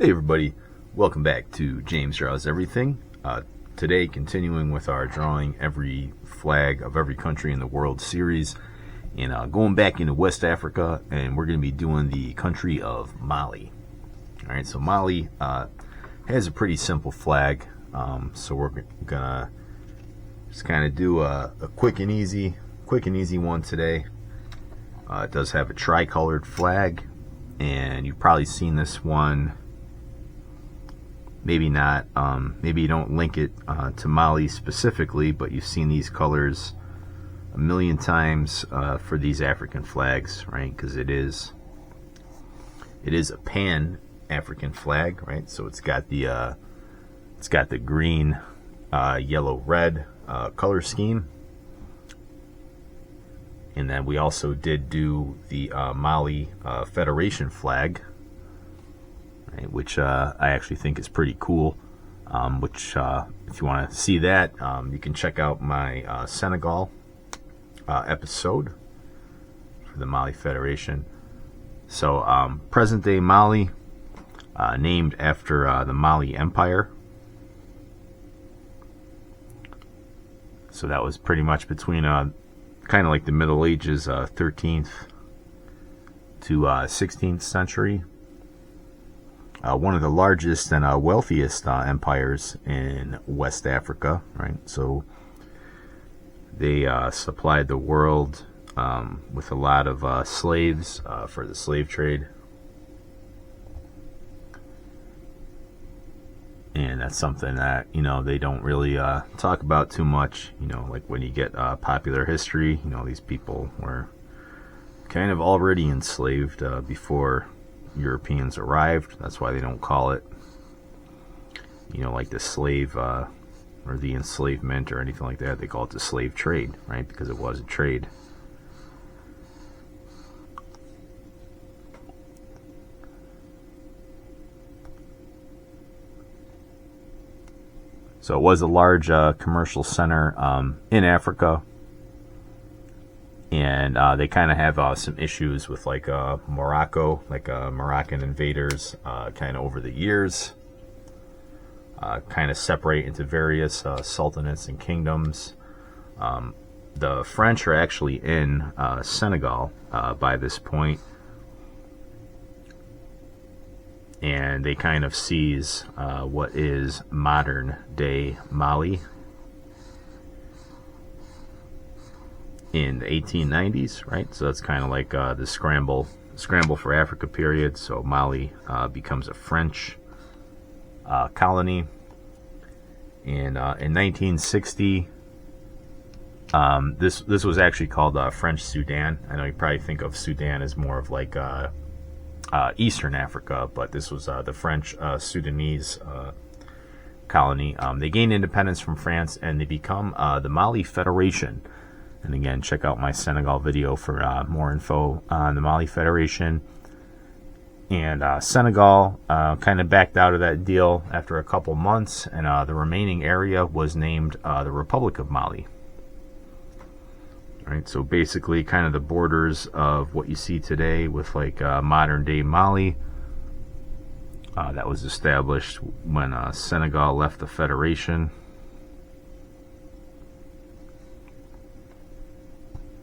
Hey everybody, welcome back to James Draws Everything. Today, continuing with our drawing every flag of every country in the World Series, and going back into West Africa, and we're going to be doing the country of Mali. All right, so Mali has a pretty simple flag, so we're gonna just kind of do a quick and easy one today. It does have a tricolored flag, and you've probably seen this one. Maybe not, maybe you don't link it to Mali specifically, but you've seen these colors a million times for these African flags, right? Because it is a pan-African flag, right? So it's got the green, yellow, red color scheme, and then we also did do the Mali Federation flag. Right, which I actually think is pretty cool, if you want to see that, you can check out my Senegal episode for the Mali Federation. So present day Mali, named after the Mali Empire. So that was pretty much between kind of like the Middle Ages, 13th to 16th century. One of the largest and wealthiest empires in West Africa, right? So they supplied the world with a lot of slaves for the slave trade. And that's something that, they don't really talk about too much. Like when you get popular history, these people were kind of already enslaved before Europeans arrived. That's why they don't call it, like the slave or the enslavement or anything like that. They call it the slave trade, right? Because it was a trade. So it was a large commercial center in Africa. And they kind of have some issues with Morocco, Moroccan invaders kind of over the years. Kind of separate into various sultanates and kingdoms. The French are actually in Senegal by this point. And they kind of seize what is modern day Mali in the 1890s, right? So that's kind of like the scramble for Africa period. So Mali becomes a French colony, and in 1960, this was actually called French Sudan. I know you probably think of Sudan as more of like Eastern Africa, but this was the French Sudanese colony. They gained independence from France, and they become the Mali Federation. And again, check out my Senegal video for more info on the Mali Federation. And Senegal kind of backed out of that deal after a couple months, and the remaining area was named the Republic of Mali. All right, so basically kind of the borders of what you see today with modern day Mali. That was established when Senegal left the Federation.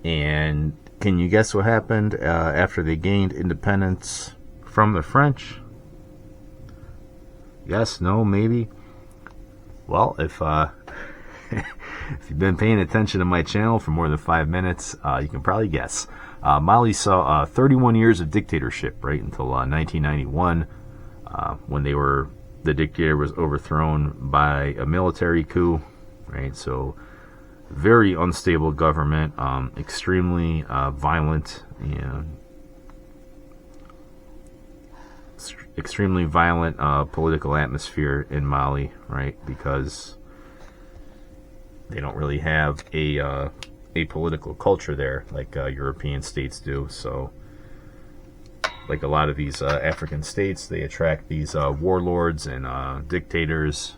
And can you guess what happened after they gained independence from the French? Yes, no, maybe? Well, if if you've been paying attention to my channel for more than 5 minutes, you can probably guess. Mali saw 31 years of dictatorship, right, until 1991, when the dictator was overthrown by a military coup, right? So very unstable government, extremely violent, extremely violent political atmosphere in Mali, right? Because they don't really have a political culture there like European states do. So, like a lot of these African states, they attract these warlords and dictators.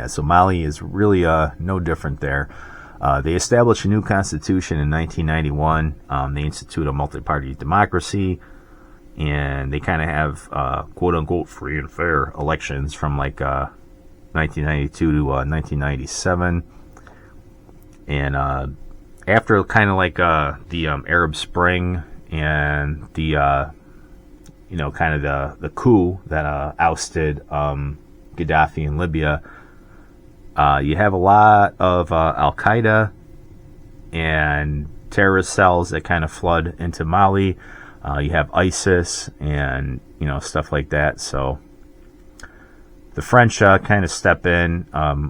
So Mali is really no different there. They established a new constitution in 1991. They institute a multi-party democracy, and they kind of have quote unquote free and fair elections from like 1992 to 1997, and after kind of like the Arab Spring and the kind of the coup that ousted Gaddafi in Libya, you have a lot of Al Qaeda and terrorist cells that kind of flood into Mali. You have ISIS and stuff like that. So the French kind of step in,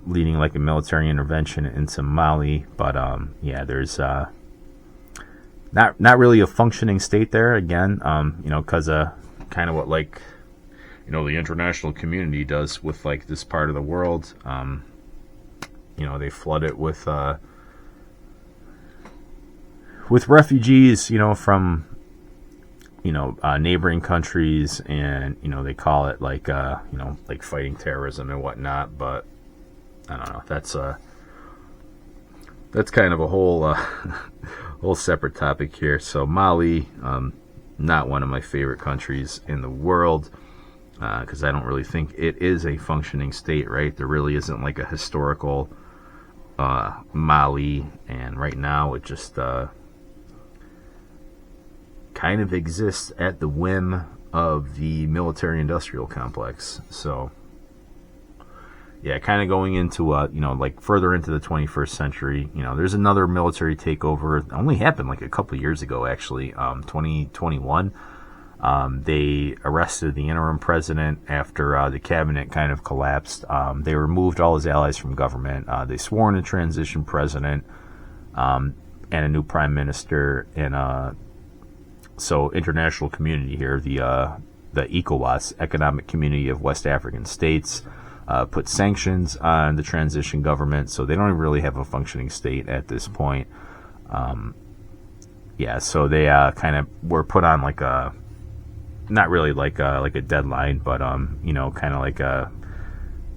leading like a military intervention into Mali. But there's not really a functioning state there again. Because kind of what like the international community does with like this part of the world. They flood it with refugees, from neighboring countries, and they call it like like fighting terrorism and whatnot. But I don't know. That's kind of a whole whole separate topic here. So Mali, not one of my favorite countries in the world, because I don't really think it is a functioning state. Right? There really isn't like a historical Mali, and right now it just kind of exists at the whim of the military-industrial complex. So, yeah, kind of going into like further into the 21st century. There's another military takeover. It only happened like a couple of years ago, actually, 2021. They arrested the interim president after the cabinet kind of collapsed. They removed all his allies from government. They swore in a transition president and a new prime minister. And so international community here, the ECOWAS, Economic Community of West African States, put sanctions on the transition government. So they don't even really have a functioning state at this point. So they kind of were put on like a, not really like a deadline, but kind of like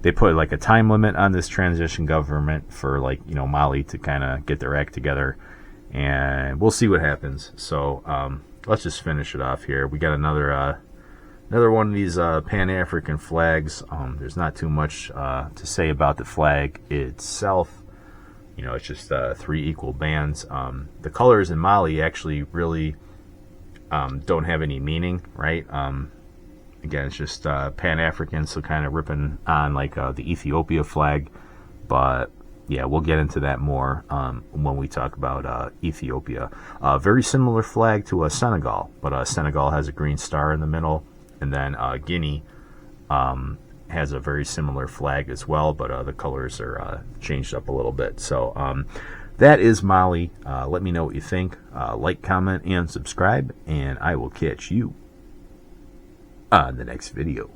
they put like a time limit on this transition government for like Mali to kind of get their act together, and we'll see what happens. So let's just finish it off here. We got another one of these Pan-African flags. There's not too much to say about the flag itself. It's just 3 equal bands. The colors in Mali actually really don't have any meaning, right? Again, it's just Pan-African, so kind of ripping on like the Ethiopia flag. But yeah, we'll get into that more when we talk about Ethiopia. Very similar flag to Senegal, but Senegal has a green star in the middle, and then Guinea has a very similar flag as well, but the colors are changed up a little bit. So that is Mali. Let me know what you think. Like, comment, and subscribe, and I will catch you on the next video.